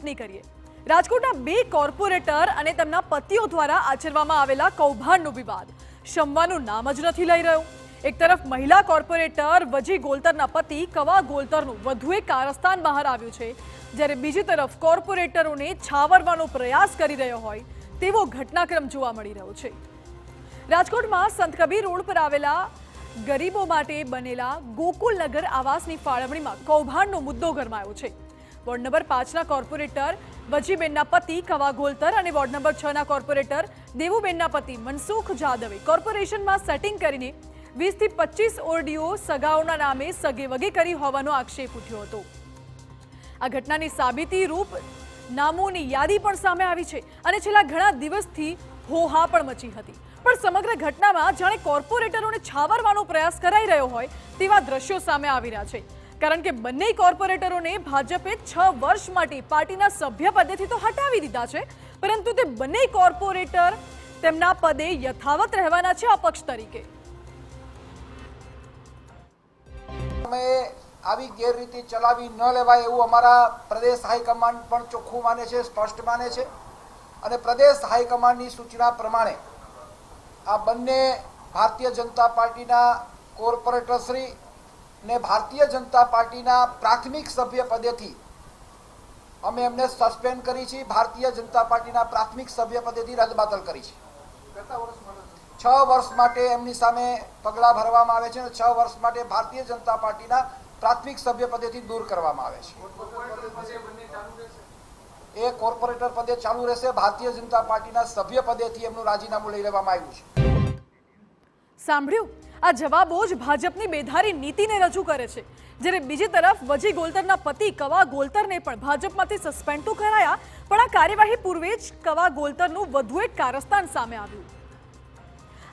તપાસની કરીએ। રાજકોટના બે કોર્પોરેટર અને તેમના પતિઓ દ્વારા આચરવામાં આવેલા કૌભાંડનો વિવાદ શમવાનું નામ જ નથી લઈ રહ્યો। એક તરફ મહિલા કોર્પોરેટર વજી ગોલતરના પતિ કવા ગોલતરનું વધુ એક કારસ્તાન બહાર આવ્યું છે, જ્યારે બીજી તરફ કોર્પોરેટરોને છાવરવાનો પ્રયાસ કરી રહ્યો હોય તેવો ઘટનાક્રમ જોવા મળી રહ્યો છે। રાજકોટમાં સંત કબીર રોડ પર આવેલા ગરીબો માટે બનેલા ગોકુલનગર આવાસની ફાળવણીમાં કૌભાંડનો મુદ્દો ગરમાયો છે। વોર્ડ નંબર 5ના કોર્પોરેટર વજીબેનના પતિ કવા ગોલતર અને વોર્ડ નંબર 6ના કોર્પોરેટર દેવુબેનના પતિ મનસુખ જાદવે કોર્પોરેશનમાં સેટિંગ કરીને 20 થી 25 ઓરડીઓ સગાઓના નામે સગેવગે કરી હોવાનો આક્ષેપ ઉઠ્યો હતો। આ ઘટનાની સાબિતી રૂપ નામોની યાદી પણ સામે આવી છે અને છેલ્લા ઘણા દિવસથી હોહા પણ મચી હતી। પણ સમગ્ર ઘટનામાં જાણે કોર્પોરેટરોને છાવરવાનો પ્રયાસ કરાઈ રહ્યો હોય તેવા દ્રશ્યો સામે આવી રહ્યા છે, કારણ કે બંને કોર્પોરેટરોને ભાજપે 6 વર્ષ માટે પાર્ટીના સભ્ય પદેથી તો હટાવી દીધા છે, પરંતુ તે બંને કોર્પોરેટર તેમના પદે યથાવત રહેવાના છે અપક્ષ તરીકે। આવી ગેરરીતિ ચલાવી ન લેવાય એવું અમારા પ્રદેશ હાઈકમાન્ડ પણ ચોખ્ખું માને છે, સ્પષ્ટ માને છે અને પ્રદેશ હાઈકમાન્ડની સૂચના પ્રમાણે આ બંને ભારતીય જનતા પાર્ટીના કોર્પોરેટરશ્રી ને ભારતીય જનતા પાર્ટીના પ્રાથમિક સભ્ય પદેથી અમે એમને સસ્પેન્ડ કરી છે। ભારતીય જનતા પાર્ટીના પ્રાથમિક સભ્ય પદેથી રદબાતલ કરી છે। 6 વર્ષ માટે એમની સામે પગલાં ભરવામાં આવે છે અને 6 વર્ષ માટે ભારતીય જનતા પાર્ટીના પ્રાથમિક સભ્ય પદેથી દૂર કરવામાં આવે છે। એ કોર્પોરેટર પદે ચાલુ રહેશે। ભારતીય જનતા પાર્ટીના સભ્ય પદેથી એમનું રાજીનામું લઈ લેવામાં આવ્યું છે। સાંભળ્યું? આ જવાબો જ ભાજપની બેધારી નીતિને રજૂ કરે છે, જ્યારે બીજી તરફ વજી ગોલતરના પતિ કવા ગોલતરને પણ ભાજપમાંથી સસ્પેન્ડ તો કરાયા, પણ આ કાર્યવાહી પૂર્વે જ કવા ગોલતરનું વધુ એક કારસ્તાન સામે આવ્યું।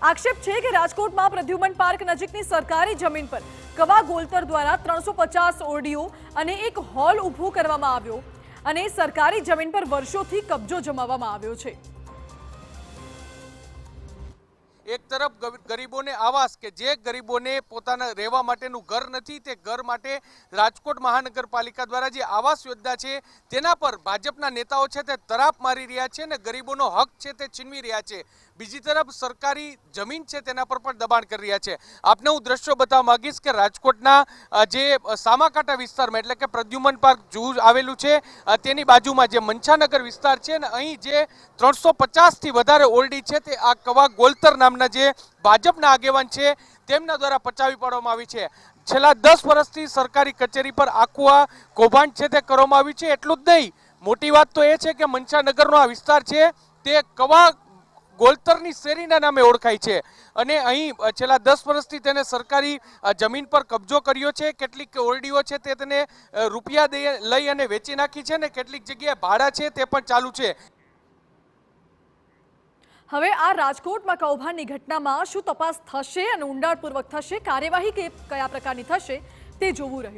આક્ષેપ છે કે રાજકોટમાં પ્રદ્યુમન પાર્ક નજીકની સરકારી જમીન પર કવા ગોલતર દ્વારા 350 ઓરડીઓ અને એક હોલ ઊભો કરવામાં આવ્યો અને સરકારી જમીન પર વર્ષોથી કબજો જમાવવામાં આવ્યો છે। એક તરફ ગરીબોને આવાસ કે જે ગરીબોને પોતાના રહેવા માટેનું ઘર નથી, તે ઘર માટે રાજકોટ મહાનગરપાલિકા દ્વારા જે આવાસ યોજના છે તેના પર ભાજપના નેતાઓ છે તે તરાપ મારી રહ્યા છે અને ગરીબોનો હક છે તે છીનવી રહ્યા છે। બીજી તરફ સરકારી જમીન છે તેના પર પણ દબાણ કરી રહ્યા છે। આપને હું દ્રશ્યો બતાવવા માંગીશ કે રાજકોટના જે સામાકાંઠા વિસ્તારમાં એટલે કે પ્રદ્યુમન પાર્ક જૂ આવેલું છે તેની બાજુમાં જે મંછાનગર વિસ્તાર છે ને અહીં જે 350થી વધારે ઓરડી છે તે આ કવા ગોલતર નામના જે ભાજપના આગેવાન છે તેમના દ્વારા પચાવી પાડવામાં આવી છે। છેલ્લા 10 વર્ષથી સરકારી કચેરી પર આખું આ કૌભાંડ છે તે કરવામાં આવ્યું છે। એટલું જ નહીં, મોટી વાત તો એ છે કે મંછાનગરનો આ વિસ્તાર છે તે કવા ગોલતરની શેરીના નામે ઓળખાય છે અને અહીં છેલ્લા 10 વર્ષથી તેને સરકારી જમીન પર કબજો કર્યો છે। કેટલીક ઓરડીઓ છે તે તેને રૂપિયા લઈ અને વેચી નાખી છે ને કેટલીક જગ્યાએ ભાડા છે તે પણ ચાલુ છે। હવે આ રાજકોટમાં કૌભાંડની ઘટનામાં શું તપાસ થશે અને ઊંડાણપૂર્વક થશે, કાર્યવાહી કયા પ્રકારની થશે તે જોવું રહ્યું।